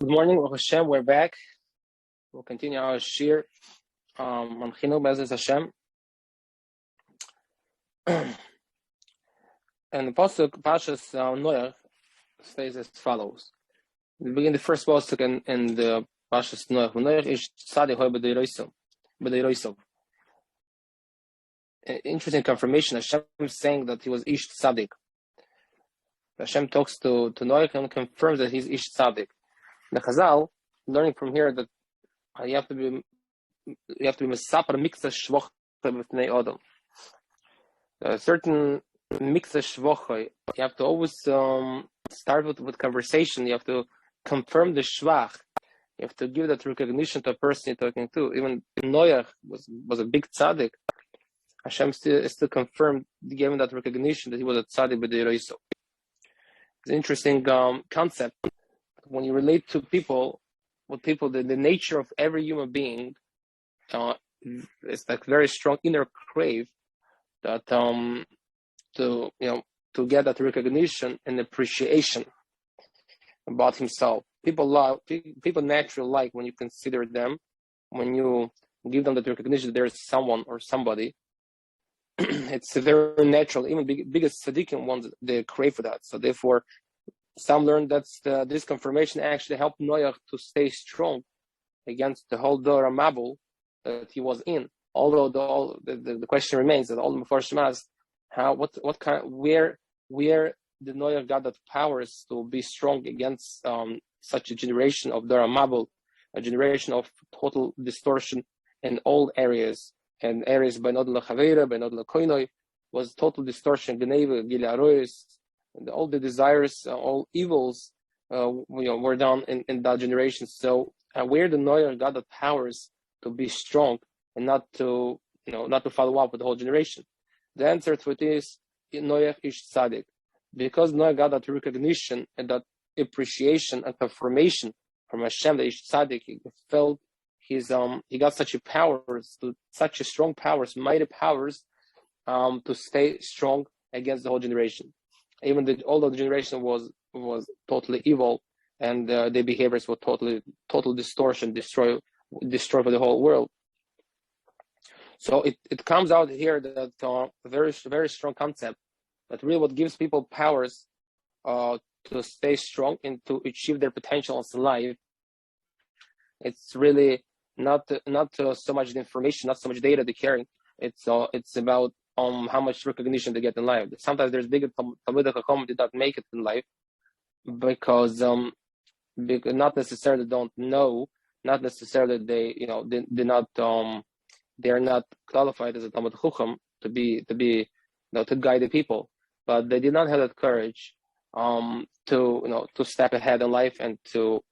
Good morning, Baruch Hashem. We're back. We'll continue our shiur on Chינוך B'ezras Hashem. And the pasuk Parshas Noach states as follows. We begin the first pasuk in the Parshas Noach. Noach ish tzadik hoy b'deirosav. Interesting confirmation. Hashem is saying that he was ish tzadik. Hashem talks to Noach and confirms that he's ish tzadik. The Chazal, learning from here that you have to be mesaper mikzah shvoch b'fnei Adam. A certain mikzah shvoch, you have to always start with conversation. You have to confirm the shvach. You have to give that recognition to a person you're talking to. Even Noach was a big tzaddik. Hashem still confirmed, gave him that recognition that he was a tzaddik b'deirosav. It's an interesting concept. When you relate to people, the nature of every human being, it's like very strong inner crave that to get that recognition and appreciation about himself. People naturally like when you consider them, when you give them that recognition that there is someone or somebody. It's very natural. Even biggest tzaddikim ones, they crave for that. So therefore, some learn that this confirmation actually helped Noach to stay strong against the whole Dor Mabul that he was in. Although the question remains that all the Mefarshim asked, where did Noach got that powers to be strong against such a generation of Dor Mabul, a generation of total distortion in all areas, and areas by Nod L'Chaveira, by Nod L'Koinoi, was total distortion, Geneva, Gilei Aroyos. All the desires, all evils, were done in that generation. So, where the Noach got the powers to be strong and not to follow up with the whole generation? The answer to it is Noach ish tzadik, because Noach got that recognition and that appreciation and confirmation from Hashem that ish tzadik. He felt he got such strong powers, mighty powers, to stay strong against the whole generation. Even although the generation was totally evil, and their behaviors were total distortion, destroy for the whole world. So it comes out here that a very, very strong concept that really what gives people powers to stay strong and to achieve their potential in life. It's really not so much the information, not so much data they're carrying. It's about how much recognition they get in life. Sometimes there's bigger Talmidei Chacham did not make it in life because not necessarily don't know, not necessarily they're not qualified as a Talmidei Chacham to guide the people, but they did not have that courage to step ahead in life and to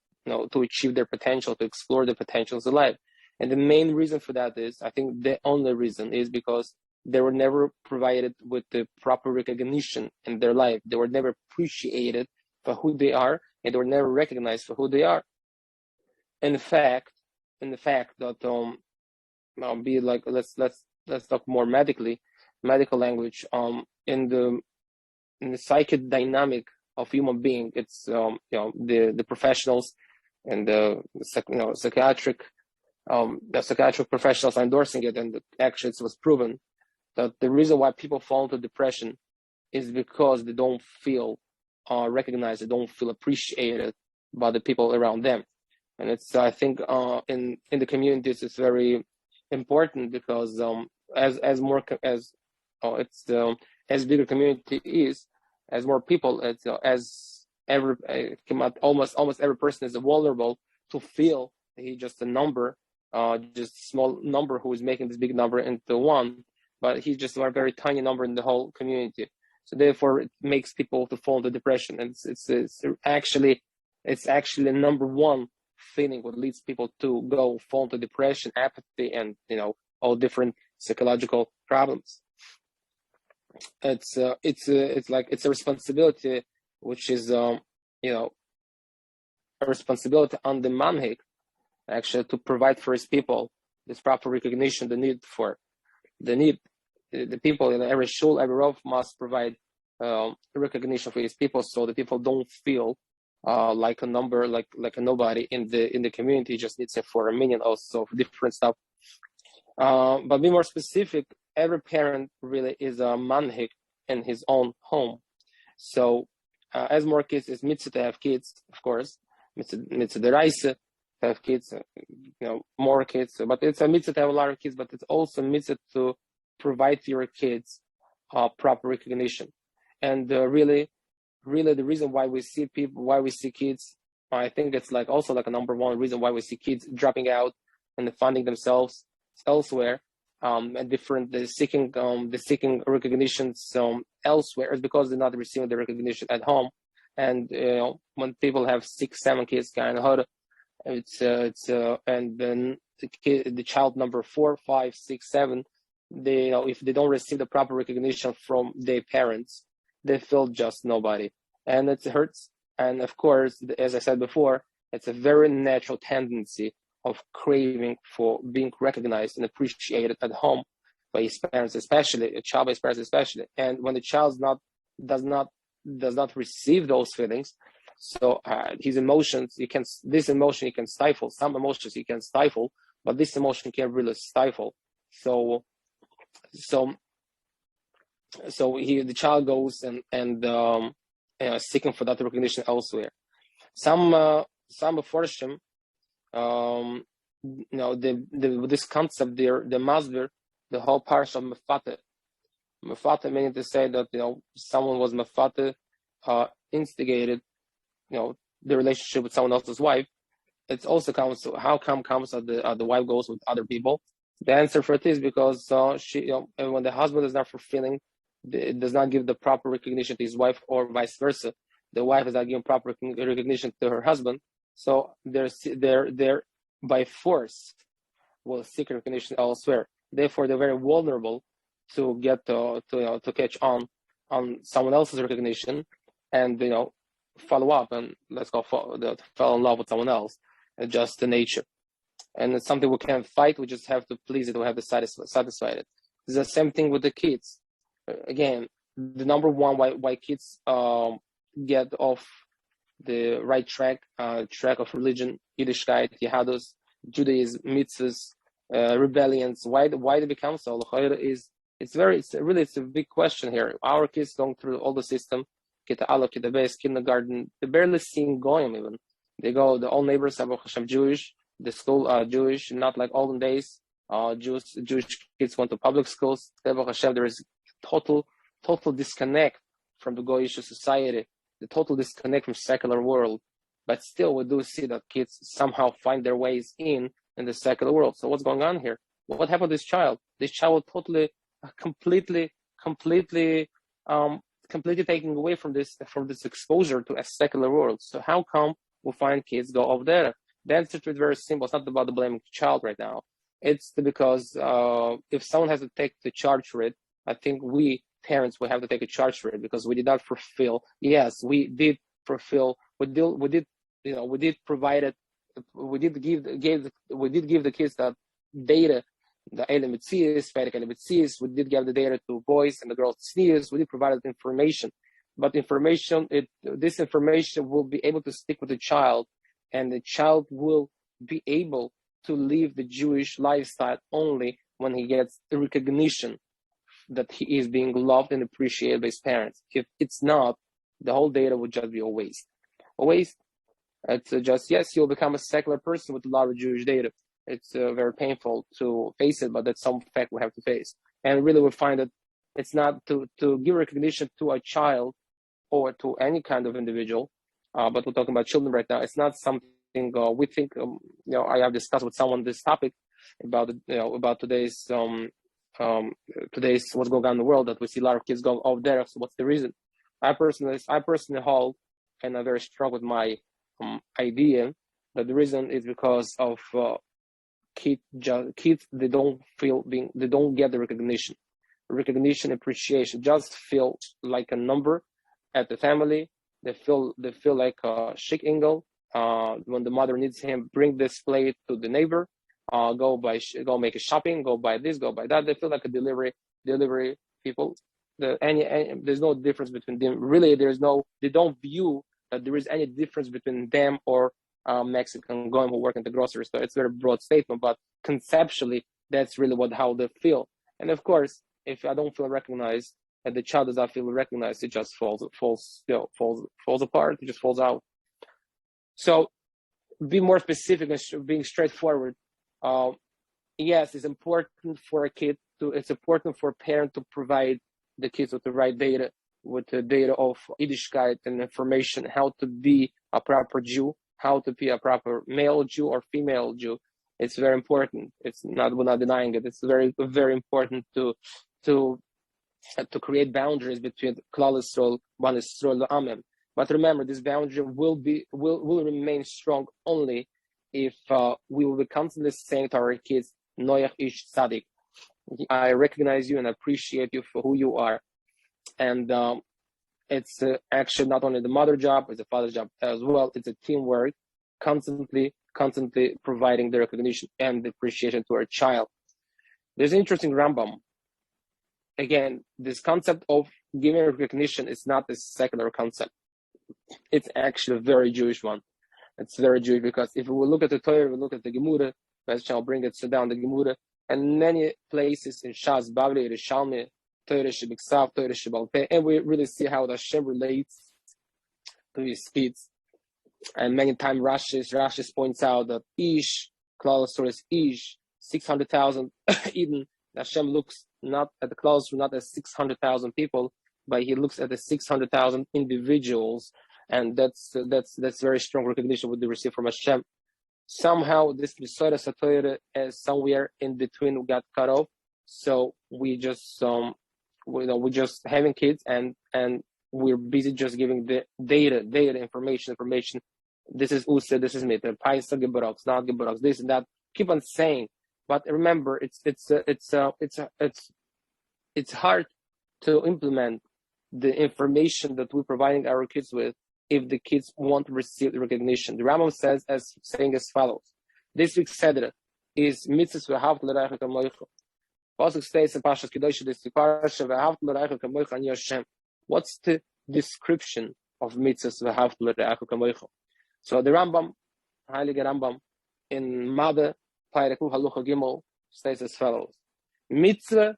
achieve their potential, to explore the potentials of life. And the main reason for that is, I think the only reason is because they were never provided with the proper recognition in their life. They were never appreciated for who they are, and they were never recognized for who they are. In the fact that be like let's talk more medical language. In the psychic dynamic of human being, it's the professionals and the psychiatric professionals are endorsing it, and actually it was proven that the reason why people fall into depression is because they don't feel recognized, they don't feel appreciated by the people around them. And it's, I think, in the communities, it's very important because as bigger community is, as more people, almost every person is vulnerable to feel that he's just a number, just a small number who is making this big number into one. But he's just a very tiny number in the whole community. So therefore, it makes people to fall into depression. And it's actually the number one feeling what leads people to fall into depression, apathy, and all different psychological problems. It's a responsibility which is a responsibility on the manhig actually to provide for his people this proper recognition, the people in every shul, every rov must provide recognition for his people, so the people don't feel like a number, like a nobody in the community. He just needs him for a minion, also for different stuff. But be more specific, every parent really is a manhik in his own home. So as more kids, it's mitzvah to have kids, of course. Mitzvah deraisa to have kids, more kids. But it's a mitzvah to have a lot of kids, but it's also a mitzvah to provide to your kids proper recognition. And really the reason why we see kids, I think it's like also like a number one reason why we see kids dropping out and finding themselves elsewhere, and seeking recognitions elsewhere, is because they're not receiving the recognition at home. And when people have 6, 7 kids, kind of and then the child number 4, 5, 6, 7, if they don't receive the proper recognition from their parents, they feel just nobody, and it hurts. And of course, as I said before, it's a very natural tendency of craving for being recognized and appreciated at home by his parents, especially a child by his parents, especially. And when the child does not receive those feelings, so his emotions, he can stifle. Some emotions he can stifle, but this emotion can't really stifle. So the child goes and seeking for that recognition elsewhere. Some Meforshim, this concept there, the masbir, the whole parish of mefate, meaning to say that someone was mefate, instigated the relationship with someone else's wife. It also comes to how comes that the wife goes with other people. The answer for it is because she when the husband is not fulfilling, it does not give the proper recognition to his wife, or vice versa. The wife is not giving proper recognition to her husband, so they're by force will seek recognition elsewhere. Therefore, they're very vulnerable to get to catch on someone else's recognition, and follow up and fall in love with someone else. It's just the nature, and it's something we can't fight. We just have to please it. We have to satisfy it. It's the same thing with the kids. Again, the number one why kids get off the right track of religion, Yiddishkeit, Yahadus, Judaism, mitzvahs, rebellions. Why they become so? It's a big question here. Our kids going through all the system, Kita Aleph, Kita Beis, kindergarten. They're barely seeing Goyim even. They go, the all neighbors are Jewish, the school are Jewish, not like olden days. Jewish kids went to public schools. There is total disconnect from the Goyish society, the total disconnect from secular world. But still, we do see that kids somehow find their ways in the secular world. So what's going on here? What happened to this child? This child was totally, completely taken away from this exposure to a secular world. So how come we find kids go over there? The answer to it is very simple. It's not about the blaming child right now. It's because if someone has to take the charge for it, I think we parents will have to take a charge for it, because we did not fulfill. Yes, we did fulfill. We did provide it. We did give the kids that data, the elementcies, we did give the data to boys and the girls sneers. We did provide information, but this information will be able to stick with the child, and the child will be able to live the Jewish lifestyle only when he gets the recognition that he is being loved and appreciated by his parents. If it's not, the whole data would just be a waste. A waste. It's just, yes, you'll become a secular person with a lot of Jewish data. It's very painful to face it, but that's some fact we have to face. And really we find that it's not to give recognition to a child or to any kind of individual, but we're talking about children right now. It's not something we think, I have discussed with someone this topic about today's what's going on in the world, that we see a lot of kids going off there. So what's the reason? I personally hold, and I'm very strong with my idea that the reason is because of kids. They don't get the recognition, appreciation. Just feel like a number at the family. They feel like a chic angle. When the mother needs him, bring this plate to the neighbor. Go make a shopping. Go buy this. Go buy that. They feel like a delivery people. There's no difference between them. Really, they don't view that there is any difference between them or Mexican going who work in the grocery store. It's a very broad statement, but conceptually, that's really how they feel. And of course, if I don't feel recognized, and the child does not feel recognized, it just falls apart. It just falls out. So, be more specific and being straightforward. Yes, it's important for a kid it's important for a parent to provide the kids with the right data, with the data of Yiddishkeit and information, how to be a proper Jew, how to be a proper male Jew or female Jew. It's very important. We're not denying it. It's very, very important to create boundaries between Klal Yisrael, Ban Yisrael, Amem. But remember, this boundary will remain strong only if we will be constantly saying to our kids, Noach ish tzaddik. I recognize you and appreciate you for who you are. And it's actually not only the mother job, it's the father's job as well. It's a teamwork, constantly providing the recognition and the appreciation to our child. There's an interesting Rambam. Again, this concept of giving recognition is not a secular concept. It's actually a very Jewish one. It's very Jewish because if we look at the Torah, we look at the Gemara, I'll bring it down the Gemara, and many places in Shas, Bavli, Rishalmi, Torah Shebiksav, Torah Shebal Peh, and we really see how the Hashem relates to his kids. And many times Rashi points out that Ish, Klal Yisrael is Ish, 600,000 Eden. Hashem looks not at the Klal Yisrael, not at 600,000 people, but he looks at the 600,000 individuals, and that's very strong recognition what they receive from Hashem. Somehow this Mitzvah Satoira somewhere in between got cut off, so we just we're just having kids and we're busy just giving the data information. This is Usa, this is Mita, Paisa Gebarox, not Gebarox, this and that. Keep on saying, but remember, it's hard to implement the information that we're providing our kids with if the kids won't receive the recognition. The Rambam says saying as follows. This week's Seder is mitzvahs v'ahavta l'recha kamoicha. Pasuk states in Pashas Kedosh this parsha v'ahavta l'recha kamoicha ani Hashem. What's the description of mitzvahs v'ahavta l'recha kamoicha? So the Rambam, Heilige Rambam, in Mada Pairek Halucha Gimel states as follows: Mitzvah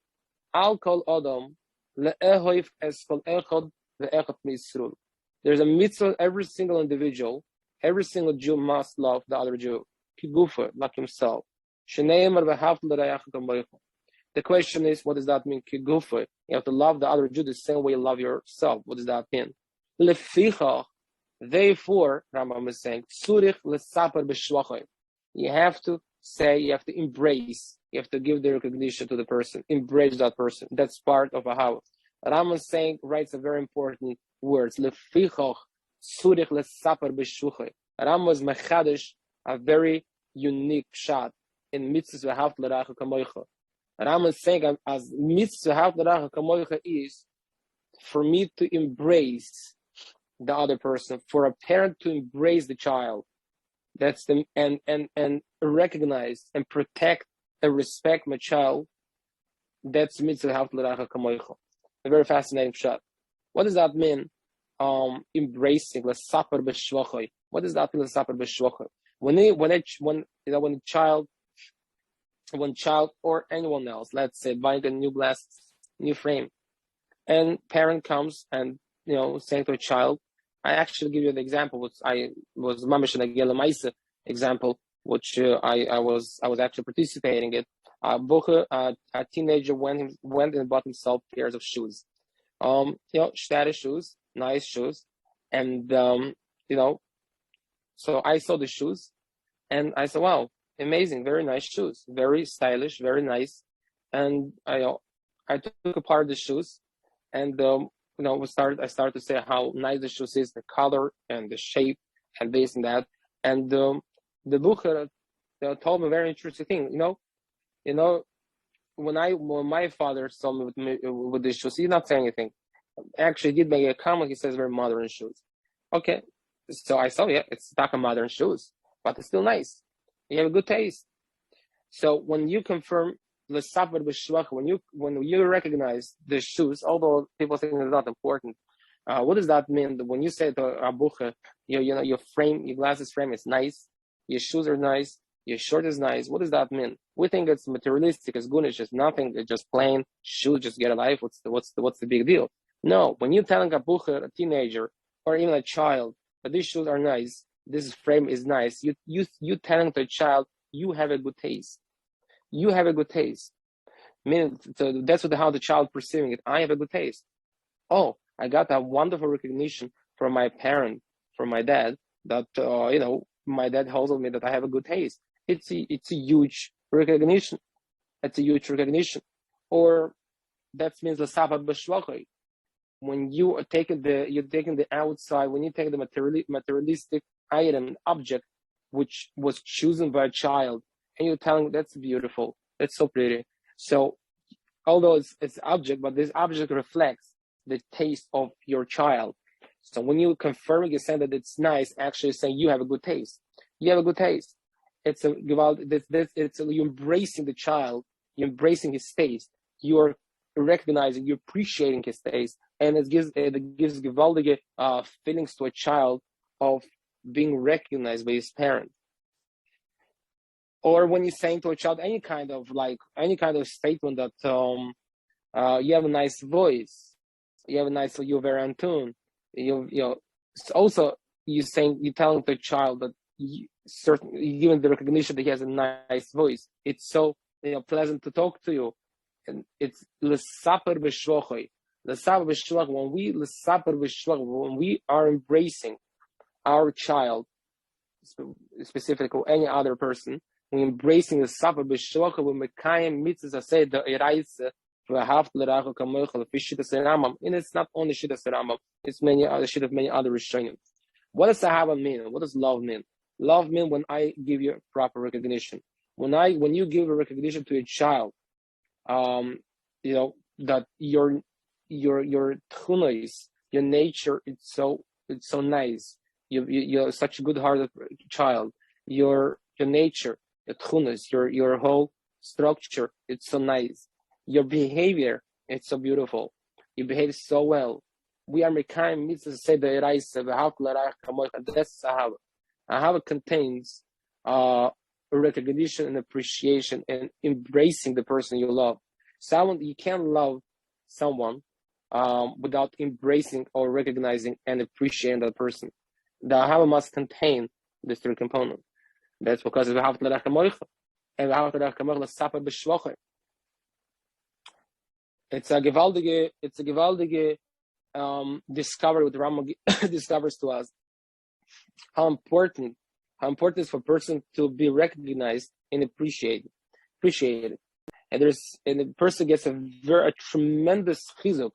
al kol adam le'ehoif es kol echad ve'echad mi'Yisrael. There's a mitzvah, every single individual, every single Jew must love the other Jew. Kigufa, like himself. The question is, what does that mean? Kigufa. You have to love the other Jew the same way you love yourself. What does that mean? Therefore, Rambam is saying, you have to say, you have to embrace, you have to give the recognition to the person, embrace that person. That's part of a house. Rambam is saying, writes a very important words. Rambam was mechadish, a very unique shot in mitzvahs v'ahavta l'recha kamoicha. Rambam is saying, as mitzvahs v'ahavta l'recha kamoicha is for me to embrace the other person, for a parent to embrace the child, that's the and recognize and protect and respect my child. That's mitzvah v'ahavta l'recha kamoicha. A very fascinating shot. What does that mean? Embracing l'saper b'shvachai. What does that mean? L'saper b'shvachai. When child or anyone else, let's say buying a new glasses, new frame, and parent comes and saying to a child, I actually give you the example, which I was mamish in a Gelamaisa example, which I was actually participating in. A teenager went and bought himself pairs of shoes. Status shoes, nice shoes. And, so I saw the shoes and I said, wow, amazing, very nice shoes, very stylish, very nice. And I took apart the shoes and, I started to say how nice the shoes is, the color and the shape and this and that. And, the Bucher told me a very interesting thing, when my father saw me with these shoes, he's not saying anything. Actually, he did make a comment. He says very modern shoes. Okay, so I saw, it's not a modern shoes, but it's still nice. You have a good taste. So when you confirm the saper b'shvach, when you recognize the shoes, although people think it's not important, What does that mean? When you say to a buche, your frame, your glasses frame is nice, your shoes are nice, your shirt is nice. What does that mean? We think it's materialistic, it's good, it's just nothing, it's just plain shoes, just get a life. What's the big deal? No, when you're telling a buche, a teenager, or even a child, that these shoes are nice, this frame is nice, you telling to a child, you have a good taste. You have a good taste. Meaning, so that's how the child perceiving it. I have a good taste. Oh, I got a wonderful recognition from my parent, from my dad, that my dad told me that I have a good taste. It's a huge recognition. It's a huge recognition. Or that means the saba b'shvachai. When you're taking the outside, when you take the materialistic item, object, which was chosen by a child, and you're telling that's beautiful, that's so pretty. So although it's object, but this object reflects the taste of your child. So when you confirming, you're saying that it's nice, actually saying you have a good taste. You have a good taste. It's you're embracing the child, you're embracing his taste, you're recognizing, you're appreciating his taste, and it gives gewaltige feelings to a child of being recognized by his parent. Or when you're saying to a child any kind of statement that you have a nice voice, you're very in tune. It's also you're telling the child that you giving the recognition that he has a nice voice. It's so pleasant to talk to you, and it's l'saper b'shvachai. L'saper b'shvach, when we are embracing our child, specifically or any other person, we're embracing the saper b'shvach, we mekayem mitzvahs aseh the eraisa v'ahavta l'racha kamocha l'fi shittas Rambam. And it's not only shittas Rambam; it's many other Rishonim. What does sahaba mean? What does love mean? Love means when I give you proper recognition. When you give a recognition to a child, that your tchunos, your nature, it's so nice. You're such a good-hearted child. Your nature, your tchunos, your whole structure, it's so nice. Your behavior, it's so beautiful. You behave so well. We are mekayem mitzvah say the eraisa v'havta l'racha kamocha. That's sahaba. Ahava contains recognition and appreciation and embracing the person you love. You can't love someone without embracing or recognizing and appreciating that person. The Ahava must contain these three components. That's because of V'ahavta l'recha kamocha and V'ahavta l'recha kamocha l'saper b'shvachai. It's a gewaldige discovery what Rambam discovers to us. How important it is for a person to be recognized and appreciated. And the person gets a tremendous chizuk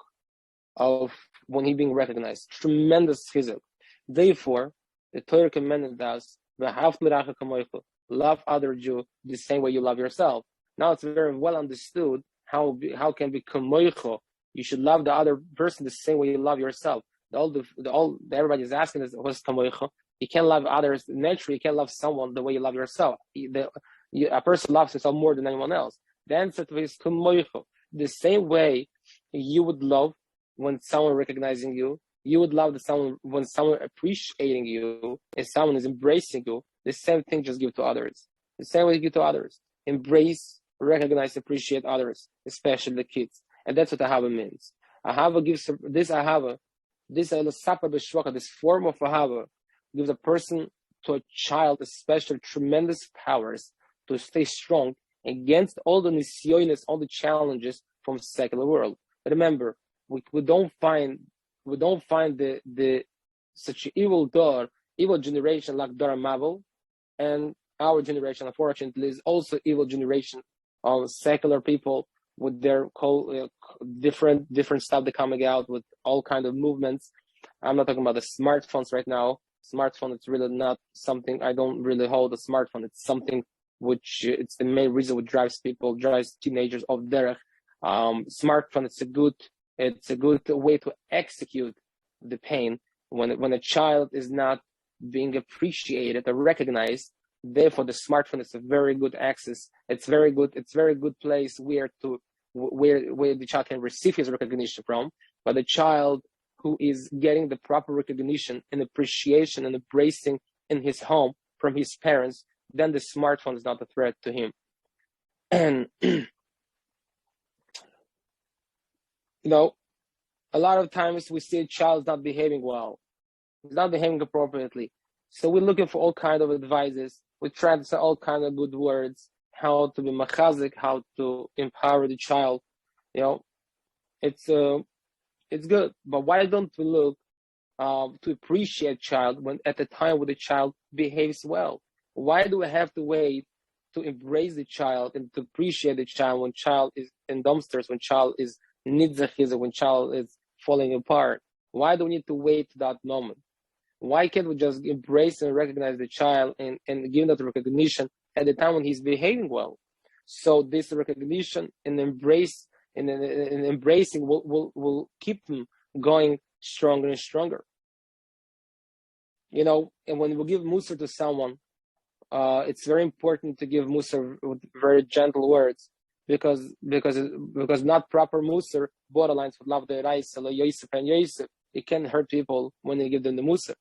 of when he's being recognized. Tremendous chizuk. Therefore, the Torah commanded us, love other Jew the same way you love yourself. Now it's very well understood how can be kamoicho. You should love the other person the same way you love yourself. Everybody is asking us, what's kamoicho? You can't love others naturally. You can't love someone the way you love yourself. A person loves himself more than anyone else. The answer to it is kamoicho. The same way you would love when someone recognizing you, you would love when someone appreciating you, and someone is embracing you. The same thing, just give to others. The same way you give to others. Embrace, recognize, appreciate others, especially the kids. And that's what ahava means. Ahava gives this saper b'shvachai, this form of ahava, gives a person to a child especially tremendous powers to stay strong against all the nisyonis, all the challenges from secular world. Remember, we don't find the such evil generation like Dor Mabel, and our generation, unfortunately, is also evil generation of secular people with their different stuff that coming out with all kind of movements. I'm not talking about the smartphones right now. Smartphone, it's really not something. I don't really hold a smartphone. It's something which it's the main reason which drives teenagers off derech. Smartphone, it's a good way to execute the pain when a child is not being appreciated or recognized. Therefore, the smartphone is a very good access. It's very good place where the child can receive his recognition from. But the child who is getting the proper recognition and appreciation and embracing in his home from his parents, then the smartphone is not a threat to him. And a lot of times we see a child not behaving well, he's not behaving appropriately. So we're looking for all kinds of advices. We try to say all kinds of good words, how to be machazik, how to empower the child. It's good. But why don't we look to appreciate child when at the time when the child behaves well? Why do we have to wait to embrace the child and to appreciate the child when child is in dumpsters, when child is nitzachiza, when child is falling apart? Why do we need to wait to that moment? Why can't we just embrace and recognize the child and give that recognition at the time when he's behaving well? So this recognition and embrace and embracing will keep him going stronger and stronger. And when we give musar to someone, it's very important to give musar with very gentle words, because not proper musar borderlines with love the Raisa, Yosef and Yosef. It can hurt people when you give them the musar.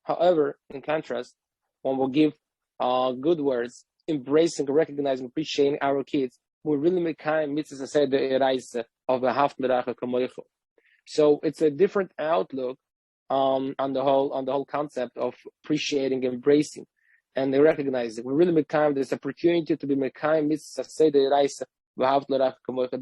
However, in contrast, when we give good words, embracing, recognizing, appreciating our kids, we really make kind mitzvahs and say the Raisa of the Haft L'Racha Kamoicho. So it's a different outlook on the whole concept of appreciating, embracing, and recognizing. We really make time this opportunity to be mekayim mitzvah say the Raisa v'haft l'rach kamocha.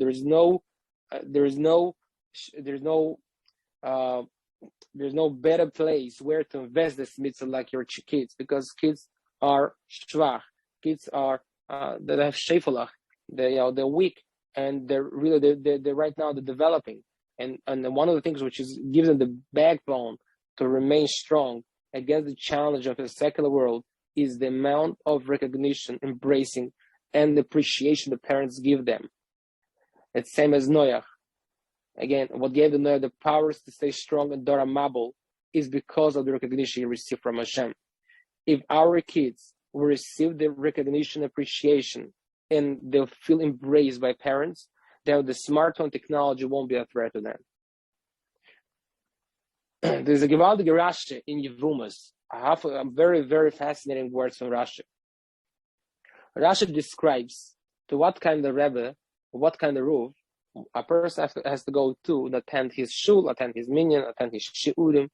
There's no better place where to invest this mitzvah like your kids, because kids are shvach, kids are they have shefalach, they're weak, and they're right now they're developing, and one of the things which gives them the backbone to remain strong against the challenge of the secular world is the amount of recognition, embracing, and appreciation the parents give them. It's same as Noach. Again, what gave the Noach the powers to stay strong in Dora Mabul is because of the recognition he received from Hashem. If our kids will receive the recognition, appreciation, and they'll feel embraced by parents, then the smartphone technology won't be a threat to them. There's a gewaltige Rashi in Yevumas. I have a very, very fascinating words from Rashi. Rashi describes to what kind of Rebbe, what kind of roof a person has to go to attend his shul, attend his minyan, attend his shiurim,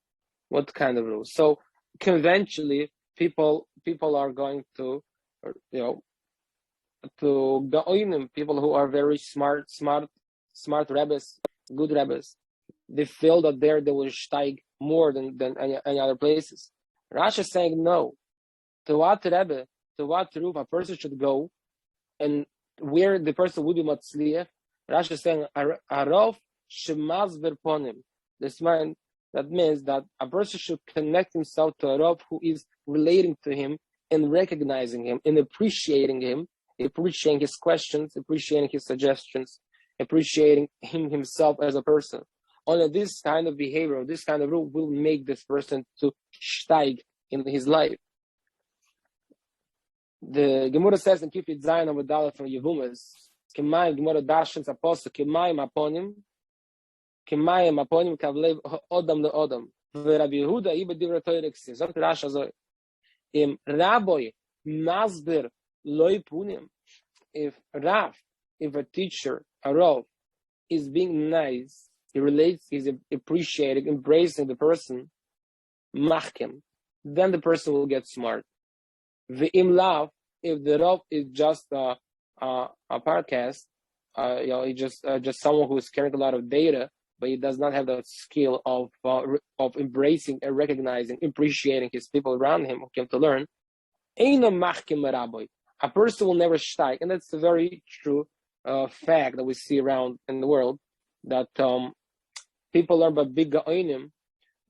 what kind of roof. So conventionally, people are going to Gaonim, people who are very smart Rebbes, good Rebbes. They feel that there they will steig more than any other places. Rashi is saying no. To what Rebbe, to what roof a person should go, and where the person would be matzliach. Rashi is saying arov shemaz verponim. That means that a person should connect himself to a rov who is relating to him and recognizing him and appreciating him, appreciating his questions, appreciating his suggestions, appreciating him himself as a person. Only this kind of behavior, this kind of rule will make this person to steig in his life. The Gemara says in Kifit Zayin and Dalet from Yevumas, Kemayim Gemara Darshans Apostle, Kemayim Aponim Kavlev Odam leOdam. Rabbi Yehuda Ibe Divra Torah Ksis. Sagt Rashi so, Im Rabbi Masber Loi Punim. If a teacher, a Rav, is being nice, he relates, he's appreciating, embracing the person, machkem, then the person will get smart. V'im lav, if the Rav is just a podcast, he just someone who is carrying a lot of data, but he does not have the skill of embracing and recognizing, appreciating his people around him who came to learn. Eino machkem rabbi. A person will never steig, and that's a very true fact that we see around in the world, that people learn by big gaonim,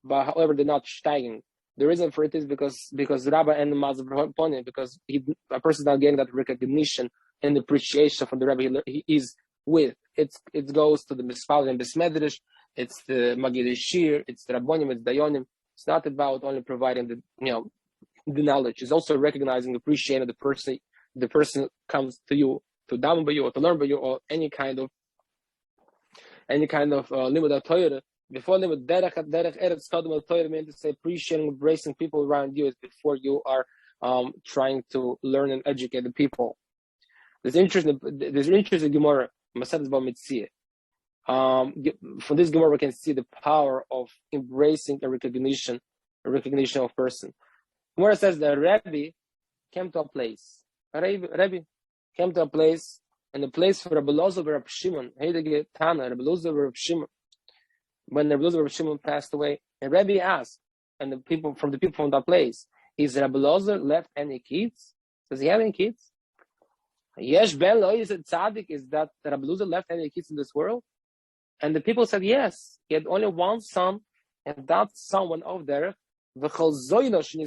but however they're not steiging. The reason for it is because Rabbi and the Mazavponim, because a person is not getting that recognition and appreciation from the Rabbi he is with. It goes to the Mispal and Besmedrish, it's the Magid Shir, it's the Rabbonim, it's Dayonim. It's not about only providing the knowledge. It's also recognizing, appreciating the person. The person comes to you to daven by you or to learn by you or any kind of limud Torah. Before them, derech eretz kadmon Torah means to say appreciating, embracing people around you is before you are trying to learn and educate the people. There's interesting Gemara, Maseches Bava Metzia. From this Gemara, we can see the power of embracing a recognition of person. Gemara says that Rabbi came to a place. Rabbi came to a place, and the place for Rabbi Elazar and Rabbi Shimon, Heilige Tana, Rabbi Elazar and Rabbi Shimon. When Rabbi Elazar and Rabbi Shimon passed away, and Rabbi asked, and the people from that place, is Rabbi Elazar left any kids? Does he have any kids? Yesh ben lo is it tzaddik? Is that Rabbi Elazar left any kids in this world? And the people said yes. He had only one son, and that son went over there. Unfortunately,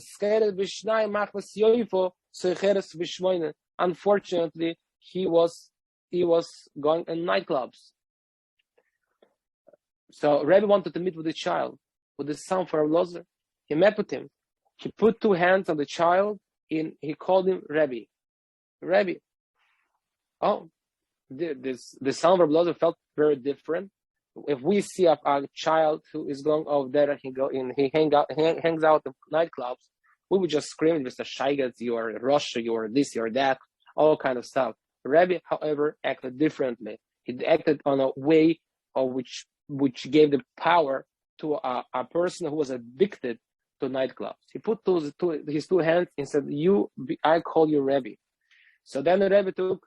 he was going in nightclubs. So Rabbi wanted to meet with the child, with the son for Rabbi Elazar. He met with him. He put two hands on the child, and he called him Rabbi. Rabbi. Oh, the son of Rabbi Elazar felt very different. If we see a child who is going over there and he hangs out in nightclubs, we would just scream, Mr. Shaigat, you are a Russia, you are this, you are that, all kind of stuff. Rabbi, however, acted differently. He acted on a way of which gave the power to a person who was addicted to nightclubs. He put his two hands and said, I call you Rabbi. So then the Rabbi took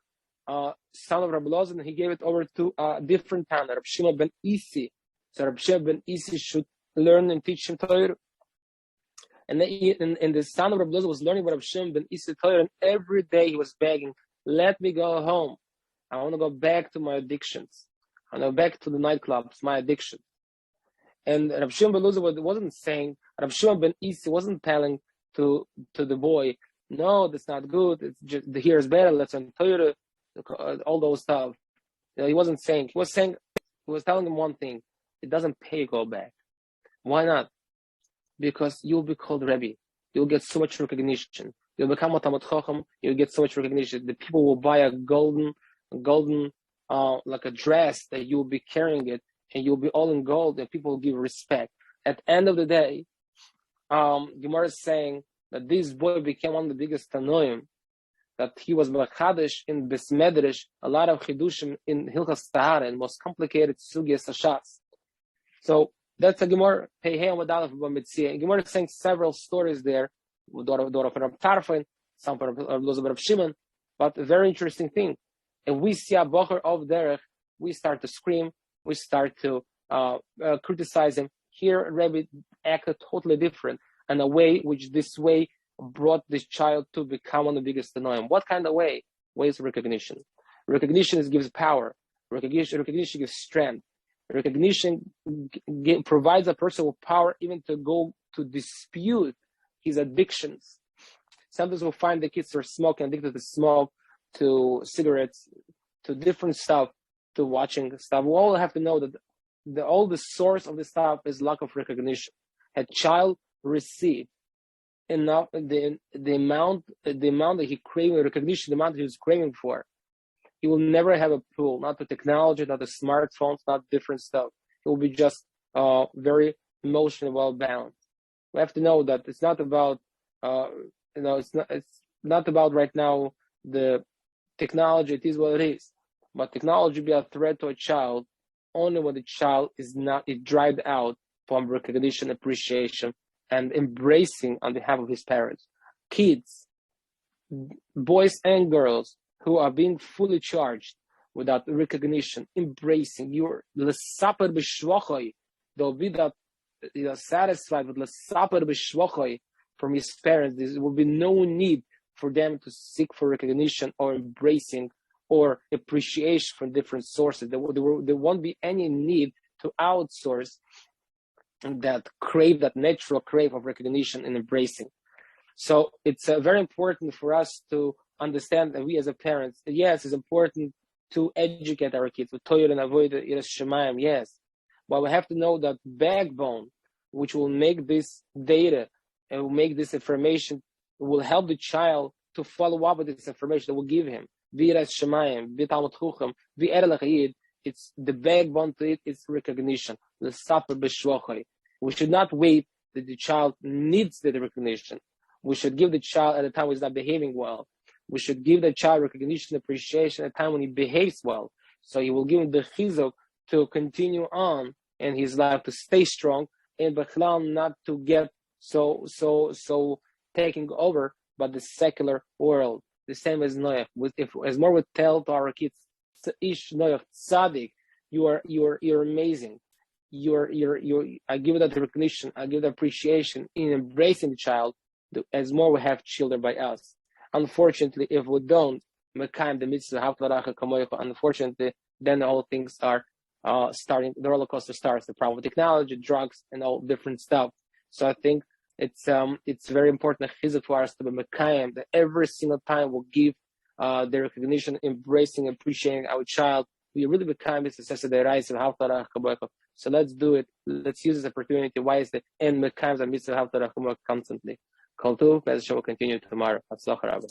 son of Rabbi Elazar, and he gave it over to a different Tana, Rabbi Shimon ben Isi. So Rabbi Shimon ben Isi should learn and teach him Torah. And the son of Rabbi Elazar was learning about Rabbi Shimon ben Isi Torah, and every day he was begging, let me go home. I want to go back to my addictions. I want to go back to the nightclubs, my addiction. And Rabbi Shimon ben Elazar wasn't saying, Rabbi Shimon ben Isi wasn't telling to the boy, no, that's not good. It's just here is better. Let's learn Torah. All those stuff. He wasn't saying. He was telling him one thing. It doesn't pay to go back. Why not? Because you'll be called Rabbi. You'll get so much recognition. You'll become a Talmid Chacham. You'll get so much recognition. The people will buy a golden, like a dress that you'll be carrying it, and you'll be all in gold, and people will give respect. At the end of the day, Gemara is saying that this boy became one of the biggest Tanoim, that he was Machadish in Besmedrish, a lot of Chidushim in Hilchas Tahara, and most complicated Sugyas Hashas. So that's a Gemara, Pehei Amadalef Bamitzia. Gemara is saying several stories there, Dora from Rav Tarfon, some from Rabbi Elazar Rav Shimon, but a very interesting thing. If we see a Bocher of Derech, we start to scream, we start to criticize him. Here, Rabbi acted totally different, and a way which this way brought this child to become one of the biggest Tanoim. What kind of way? Ways of recognition. Recognition gives power. Recognition gives strength. Recognition provides a person with power even to go to dispute his addictions. Sometimes we'll find the kids are smoking, addicted to smoke, to cigarettes, to different stuff, to watching stuff. We all have to know that all the source of the stuff is lack of recognition. A child received enough, the amount that he craving recognition, the amount he was craving for, he will never have a pull, not the technology, not the smartphones, not different stuff. It will be just very emotionally well balanced. We have to know that it's not about it's not about right now the technology. It is what it is, but technology be a threat to a child only when the child is dried out from recognition, appreciation, and embracing on behalf of his parents. Kids, boys and girls who are being fully charged without recognition, embracing, you're l'saper b'shvachoi, they'll be that satisfied with l'saper b'shvachoi from his parents. There will be no need for them to seek for recognition or embracing or appreciation from different sources. There won't be any need to outsource that natural crave of recognition and embracing. So it's very important for us to understand that we as a parents, yes, it's important to educate our kids with Torah and avoid Yiras Shemayim, yes. But we have to know that backbone, which will make this data and will make this information, will help the child to follow up with this information that will give him. Yiras Shemayim, Talmid Chacham, Erech Yid, It's the backbone to it. It's recognition. We should not wait that the child needs the recognition. We should give the child at a time when he's not behaving well. We should give the child recognition, appreciation at a time when he behaves well. So he will give him the chizuk to continue on in his life, to stay strong, and not to get so taking over by the secular world. The same as Noach. As more we tell to our kids, Ish Noach Tzaddik, you're amazing. I give that recognition, I give the appreciation in embracing the child. As more we have children by us. Unfortunately, if we don't mekayim the mitzvah, unfortunately, then all things are starting. The roller coaster starts. The problem with technology, drugs, and all different stuff. So I think it's very important for us to be mekayim that every single time we'll give the recognition, embracing, appreciating our child. We really become this success of the rise of Haftarah Kaboyko. So let's do it. Let's use this opportunity wisely and mekayim the mitzvah Haftarah constantly. Kol Tov, as will continue tomorrow. Hatzlach Rabbi.